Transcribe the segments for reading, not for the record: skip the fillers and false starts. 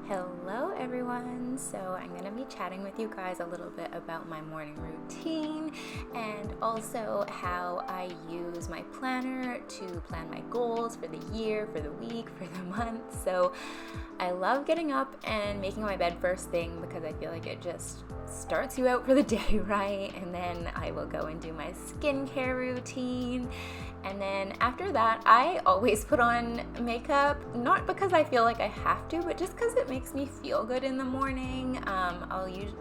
Hello everyone! So I'm going to be chatting with you guys a little bit about my morning routine and also how I use my planner to plan my goals for the year, for the week, for the month. So I love getting up and making my bed first thing because I feel like it just starts you out for the day, right? And then I will go and do my skincare routine. And then after that, I always put on makeup, not because I feel like I have to, but just because it makes me feel good in the morning.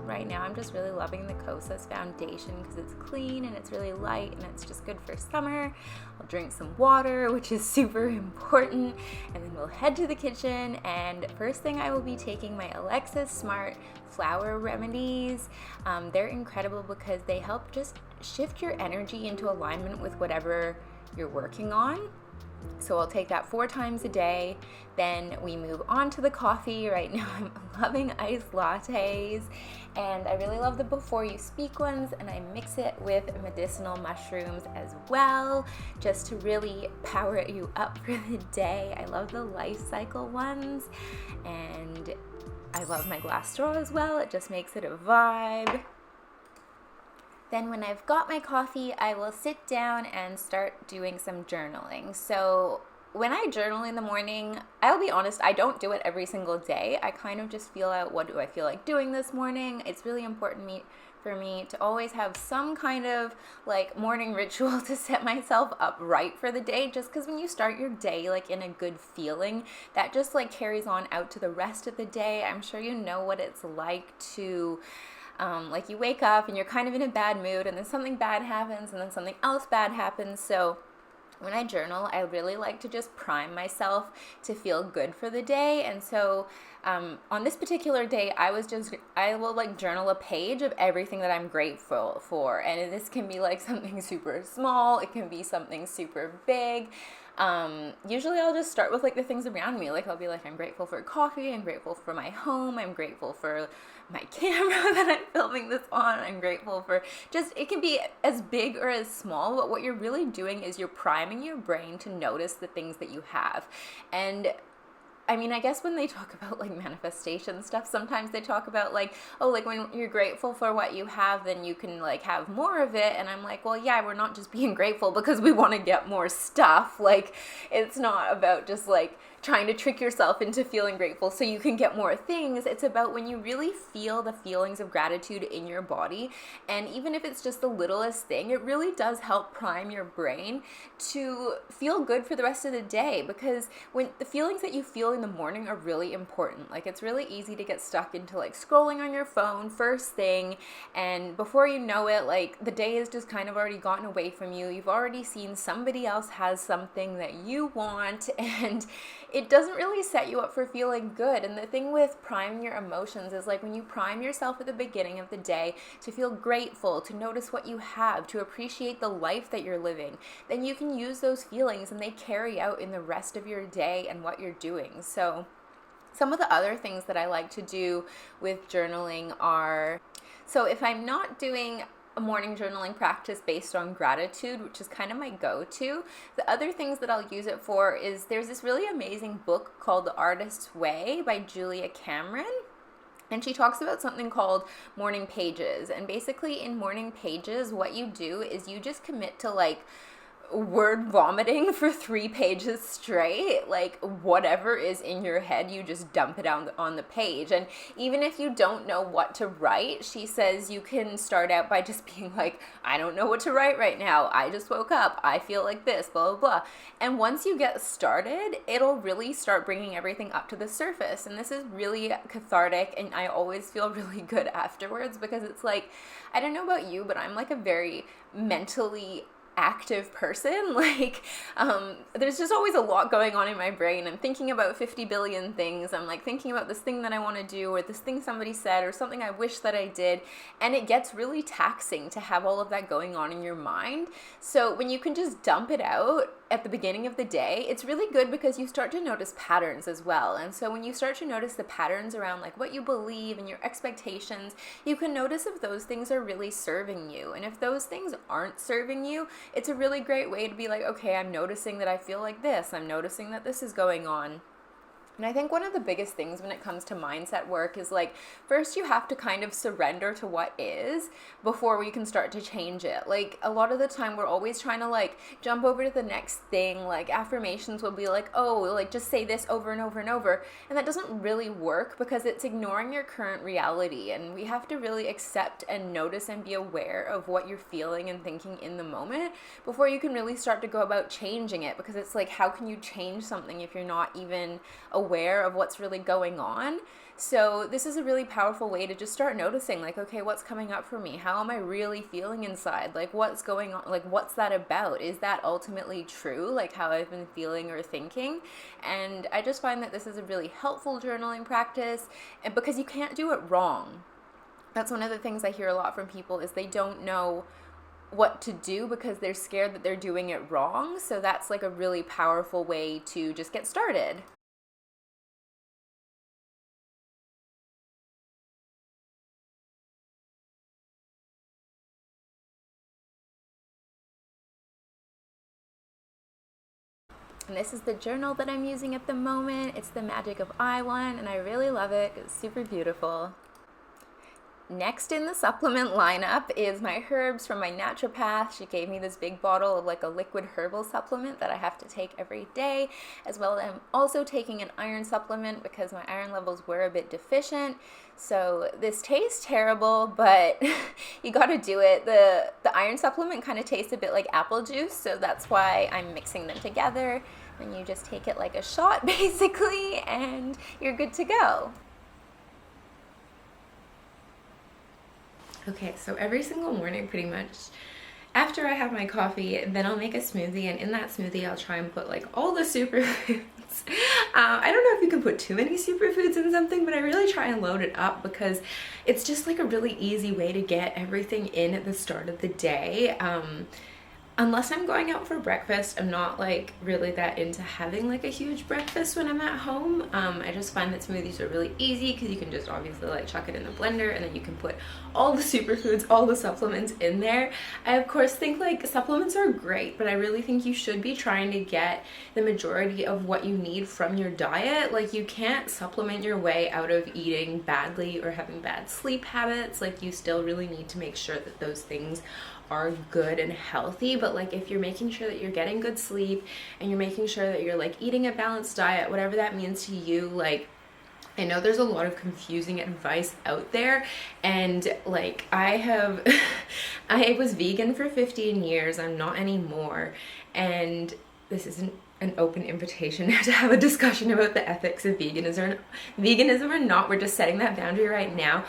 Right now I'm just really loving the Kosas foundation because it's clean and it's really light and it's just good for summer. I'll drink some water, which is super important, and then we'll head to the kitchen. And first thing, I will be taking my Alexa Smart Flower Remedies. They're incredible because they help just shift your energy into alignment with whatever you're working on. So I'll take that 4 times a day. Then we move on to the coffee. Right now I'm loving iced lattes, and I really love the before you speak ones, and I mix it with medicinal mushrooms as well, just to really power you up for the day. I love the life cycle ones, and I love my glass straw as well. It just makes it a vibe. Then when I've got my coffee, I will sit down and start doing some journaling. So when I journal in the morning, I'll be honest, I don't do it every single day. I kind of just feel out, what do I feel like doing this morning? It's really important for me to always have some kind of like morning ritual to set myself up right for the day, just because when you start your day like in a good feeling, that just like carries on out to the rest of the day. I'm sure you know what it's like to like you wake up and you're kind of in a bad mood, and then something bad happens, and then something else bad happens. So when I journal, I really like to just prime myself to feel good for the day. And so on this particular day, I will like journal a page of everything that I'm grateful for. And this can be like something super small. It can be something super big. Usually I'll just start with like the things around me. Like I'll be like, I'm grateful for coffee. I'm grateful for my home. I'm grateful for my camera that I'm filming this on. I'm grateful for it can be as big or as small, but what you're really doing is you're priming your brain to notice the things that you have. And I mean, I guess when they talk about like manifestation stuff, sometimes they talk about like, oh, like when you're grateful for what you have, then you can like have more of it. And I'm like, well, yeah, we're not just being grateful because we want to get more stuff. Like, it's not about just like trying to trick yourself into feeling grateful so you can get more things. It's about when you really feel the feelings of gratitude in your body. And even if it's just the littlest thing, it really does help prime your brain to feel good for the rest of the day, because when the feelings that you feel in the morning are really important. Like it's really easy to get stuck into like scrolling on your phone first thing, and before you know it, like the day has just kind of already gotten away from you. You've already seen somebody else has something that you want, and it doesn't really set you up for feeling good. And the thing with priming your emotions is like when you prime yourself at the beginning of the day to feel grateful, to notice what you have, to appreciate the life that you're living, then you can use those feelings and they carry out in the rest of your day and what you're doing. So some of the other things that I like to do with journaling are, so if I'm not doing a morning journaling practice based on gratitude, which is kind of my go-to, the other things that I'll use it for is there's this really amazing book called The Artist's Way by Julia Cameron. And she talks about something called morning pages. And basically in morning pages, what you do is you just commit to like word vomiting for 3 pages straight. Like whatever is in your head, you just dump it on the page. And even if you don't know what to write, she says you can start out by just being like, I don't know what to write right now. I just woke up. I feel like this, blah, blah, blah. And once you get started, it'll really start bringing everything up to the surface. And this is really cathartic, and I always feel really good afterwards, because it's like, I don't know about you, but I'm like a very mentally active person. Like there's just always a lot going on in my brain. I'm thinking about 50 billion things. I'm like thinking about this thing that I want to do, or this thing somebody said, or something I wish that I did, and it gets really taxing to have all of that going on in your mind. So when you can just dump it out at the beginning of the day, it's really good because you start to notice patterns as well. And so when you start to notice the patterns around like what you believe and your expectations, you can notice if those things are really serving you. And if those things aren't serving you, it's a really great way to be like, okay, I'm noticing that I feel like this. I'm noticing that this is going on. And I think one of the biggest things when it comes to mindset work is like, first you have to kind of surrender to what is before we can start to change it. Like a lot of the time we're always trying to like jump over to the next thing. Like affirmations will be like, oh, like just say this over and over and over. And that doesn't really work because it's ignoring your current reality. And we have to really accept and notice and be aware of what you're feeling and thinking in the moment before you can really start to go about changing it. Because it's like, how can you change something if you're not even aware of what's really going on? So this is a really powerful way to just start noticing, like, okay, what's coming up for me? How am I really feeling inside? Like, what's going on? Like, what's that about? Is that ultimately true? Like how I've been feeling or thinking? And I just find that this is a really helpful journaling practice, and because you can't do it wrong. That's one of the things I hear a lot from people is they don't know what to do because they're scared that they're doing it wrong. So that's like a really powerful way to just get started. And this is the journal that I'm using at the moment. It's the Magic of I one, and I really love it. It's super beautiful. Next in the supplement lineup is my herbs from my naturopath. She gave me this big bottle of like a liquid herbal supplement that I have to take every day, as well as I'm also taking an iron supplement because my iron levels were a bit deficient. So this tastes terrible, but you gotta do it. The iron supplement kind of tastes a bit like apple juice, so that's why I'm mixing them together. And you just take it like a shot basically, and you're good to go. Okay, so every single morning pretty much after I have my coffee, then I'll make a smoothie, and in that smoothie I'll try and put like all the superfoods. I don't know if you can put too many superfoods in something, but I really try and load it up because it's just like a really easy way to get everything in at the start of the day. Unless I'm going out for breakfast, I'm not like really that into having like a huge breakfast when I'm at home. I just find that smoothies are really easy because you can just obviously like chuck it in the blender and then you can put all the superfoods, all the supplements in there. I of course think like supplements are great, but I really think you should be trying to get the majority of what you need from your diet. Like you can't supplement your way out of eating badly or having bad sleep habits. Like you still really need to make sure that those things are good and healthy. But like if you're making sure that you're getting good sleep and you're making sure that you're like eating a balanced diet, whatever that means to you, like I know there's a lot of confusing advice out there, and like I was vegan for 15 years, I'm not anymore, and this isn't an open invitation to have a discussion about the ethics of veganism or not. We're just setting that boundary right now.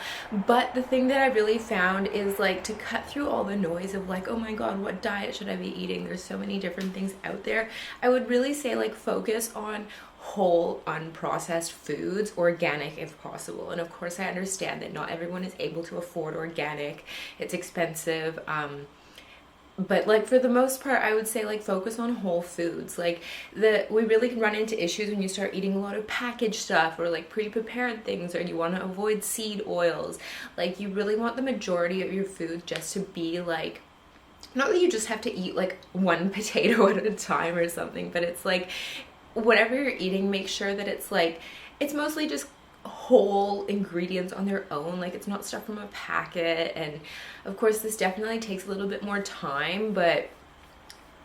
But the thing that I really found is like to cut through all the noise of like, oh my god, what diet should I be eating? There's so many different things out there. I would really say like focus on whole unprocessed foods, organic if possible. And of course I understand that not everyone is able to afford organic, it's expensive, but like for the most part I would say like focus on whole foods. Like we really can run into issues when you start eating a lot of packaged stuff or like pre-prepared things, or you want to avoid seed oils. Like you really want the majority of your food just to be like, not that you just have to eat like one potato at a time or something, but it's like whatever you're eating, make sure that it's like, it's mostly just whole ingredients on their own. Like it's not stuff from a packet. And of course this definitely takes a little bit more time, but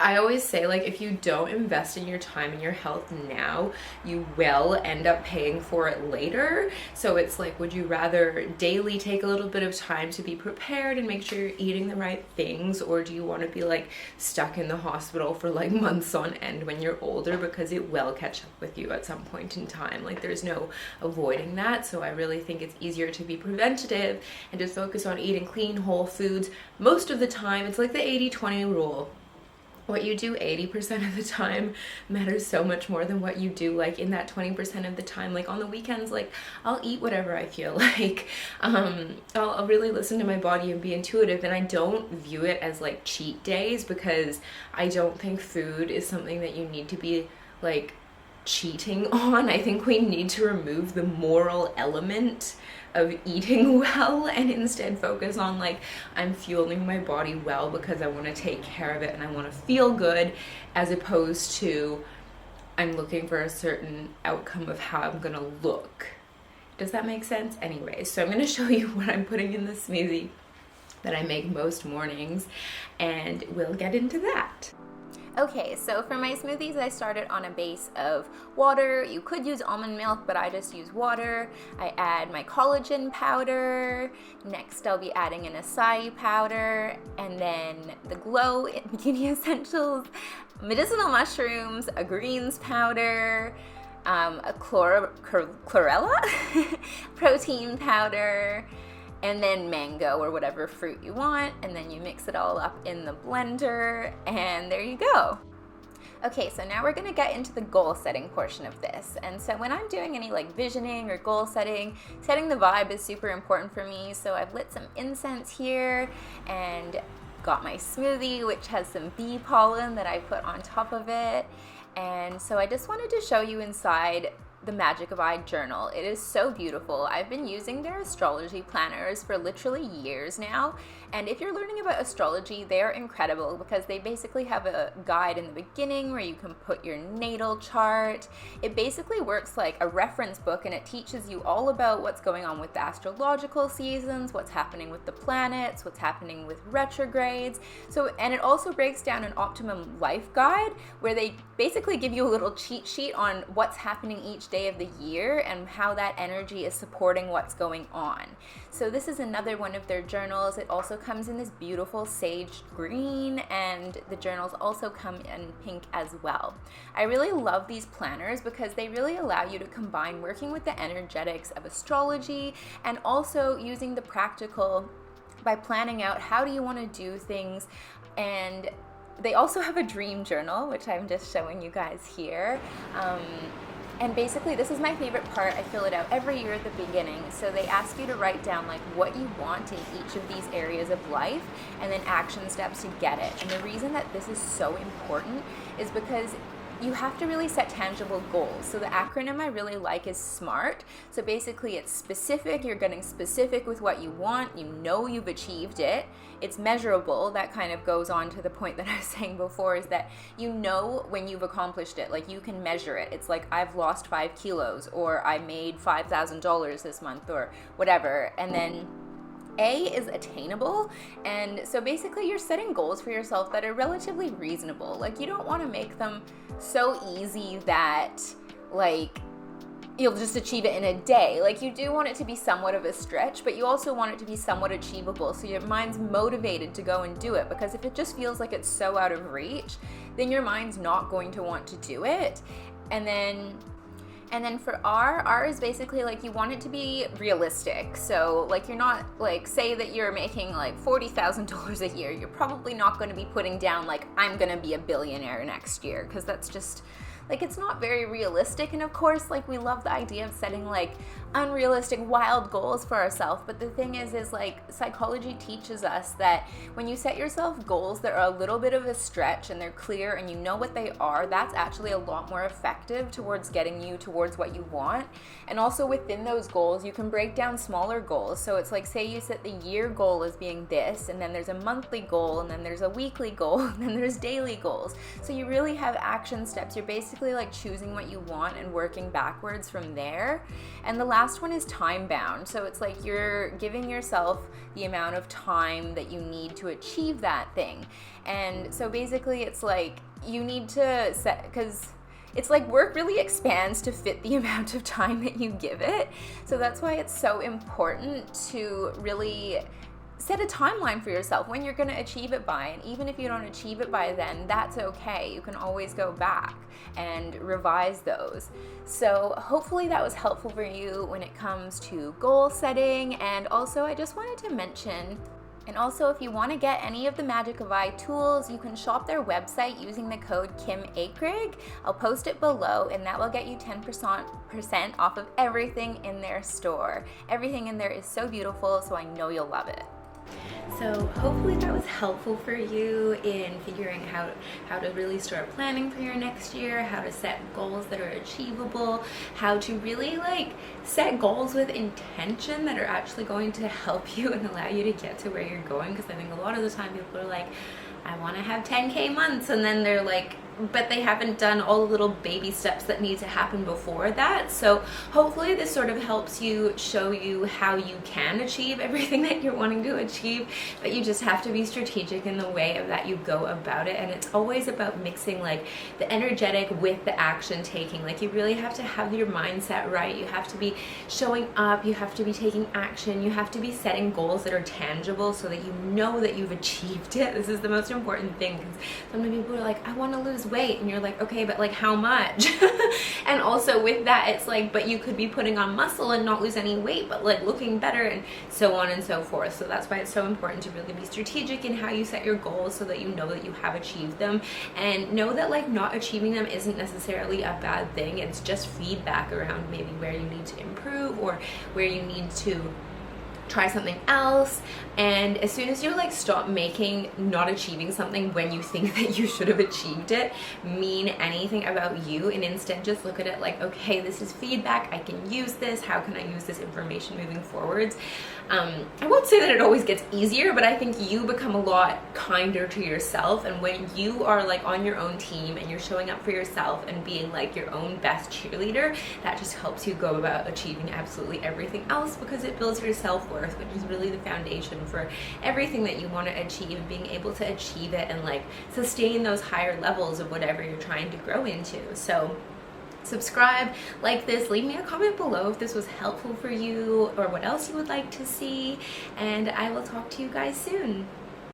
I always say like if you don't invest in your time and your health now, you will end up paying for it later. So it's like, would you rather daily take a little bit of time to be prepared and make sure you're eating the right things, or do you want to be like stuck in the hospital for like months on end when you're older, because it will catch up with you at some point in time. Like there's no avoiding that. So I really think it's easier to be preventative and just focus on eating clean whole foods most of the time. It's like the 80-20 rule. What you do 80% of the time matters so much more than what you do like in that 20% of the time. Like on the weekends, like I'll eat whatever I feel like. I'll really listen to my body and be intuitive, and I don't view it as like cheat days, because I don't think food is something that you need to be like cheating on. I think we need to remove the moral element of eating well and instead focus on like, I'm fueling my body well because I want to take care of it and I want to feel good, as opposed to I'm looking for a certain outcome of how I'm gonna look. Does that make sense? Anyway, so I'm gonna show you what I'm putting in the smoothie that I make most mornings, and we'll get into that. Okay, so for my smoothies, I started on a base of water. You could use almond milk, but I just use water. I add my collagen powder. Next, I'll be adding an acai powder, and then the Glow Bikini Essentials, medicinal mushrooms, a greens powder, a chlorella, protein powder, and then mango or whatever fruit you want, and then you mix it all up in the blender, and there you go. Okay, so now we're gonna get into the goal setting portion of this. And so when I'm doing any like visioning or goal setting, setting the vibe is super important for me. So I've lit some incense here and got my smoothie, which has some bee pollen that I put on top of it. And so I just wanted to show you inside the Magic of I journal. It is so beautiful. I've been using their astrology planners for literally years now, and if you're learning about astrology, they are incredible because they basically have a guide in the beginning where you can put your natal chart. It basically works like a reference book, and it teaches you all about what's going on with the astrological seasons, what's happening with the planets, what's happening with retrogrades. And it also breaks down an optimum life guide where they basically give you a little cheat sheet on what's happening each day of the year and how that energy is supporting what's going on. So this is another one of their journals. It also comes in this beautiful sage green, and the journals also come in pink as well. I really love these planners because they really allow you to combine working with the energetics of astrology and also using the practical by planning out how do you want to do things. And they also have a dream journal, which I'm just showing you guys here. And basically, this is my favorite part. I fill it out every year at the beginning. So they ask you to write down like what you want in each of these areas of life and then action steps to get it. And the reason that this is so important is because you have to really set tangible goals. So the acronym I really like is SMART. So basically it's specific, you're getting specific with what you want, you know you've achieved it, it's measurable. That kind of goes on to the point that I was saying before, is that you know when you've accomplished it, like you can measure it. It's like I've lost 5 kilos, or I made $5,000 this month, or whatever. And then A is attainable, and so basically you're setting goals for yourself that are relatively reasonable. Like you don't want to make them so easy that like you'll just achieve it in a day. Like you do want it to be somewhat of a stretch, but you also want it to be somewhat achievable so your mind's motivated to go and do it, because if it just feels like it's so out of reach, then your mind's not going to want to do it. And then for R is basically like you want it to be realistic. So like you're not like, say that you're making like $40,000 a year, you're probably not going to be putting down like I'm going to be a billionaire next year, because that's just like, it's not very realistic. And of course, like we love the idea of setting like unrealistic, wild goals for ourselves. But the thing is like psychology teaches us that when you set yourself goals that are a little bit of a stretch and they're clear and you know what they are, that's actually a lot more effective towards getting you towards what you want. And also within those goals, you can break down smaller goals. So it's like, say you set the year goal as being this, and then there's a monthly goal, and then there's a weekly goal, and then there's daily goals. So you really have action steps. You're basically like choosing what you want and working backwards from there. And the last one is time bound. So it's like you're giving yourself the amount of time that you need to achieve that thing. And so basically it's like you need to set, because it's like work really expands to fit the amount of time that you give it. So that's why it's so important to really set a timeline for yourself when you're going to achieve it by. And even if you don't achieve it by then, that's okay. You can always go back and revise those. So hopefully that was helpful for you when it comes to goal setting. And also I just wanted to mention, and also if you want to get any of the Magic of I tools, you can shop their website using the code Akrigg. I'll post it below, and that will get you 10% off of everything in their store. Everything in there is so beautiful, so I know you'll love it. So hopefully that was helpful for you in figuring how to really start planning for your next year, how to set goals that are achievable, how to really like set goals with intention that are actually going to help you and allow you to get to where you're going. Because I think a lot of the time people are like, I want to have 10K months, and then they're like but they haven't done all the little baby steps that need to happen before that. So hopefully this sort of helps you, show you how you can achieve everything that you're wanting to achieve, but you just have to be strategic in the way of that you go about it. And it's always about mixing like the energetic with the action taking. Like you really have to have your mindset right. You have to be showing up, you have to be taking action, you have to be setting goals that are tangible so that you know that you've achieved it. This is the most important thing, because sometimes people are like, I want to lose weight, and you're like, okay, but like how much? And also with that, it's like, but you could be putting on muscle and not lose any weight, but like looking better, and so on and so forth. So that's why it's so important to really be strategic in how you set your goals so that you know that you have achieved them, and know that like not achieving them isn't necessarily a bad thing. It's just feedback around maybe where you need to improve or where you need to try something else. And as soon as you like stop making not achieving something when you think that you should have achieved it mean anything about you, and instead just look at it like, okay, this is feedback, I can use this, how can I use this information moving forwards? I won't say that it always gets easier, but I think you become a lot kinder to yourself. And when you are like on your own team and you're showing up for yourself and being like your own best cheerleader, that just helps you go about achieving absolutely everything else, because it builds your self-worth, which is really the foundation for everything that you want to achieve, and being able to achieve it and like sustain those higher levels of whatever you're trying to grow into. So subscribe, like this, leave me a comment below if this was helpful for you or what else you would like to see, and I will talk to you guys soon.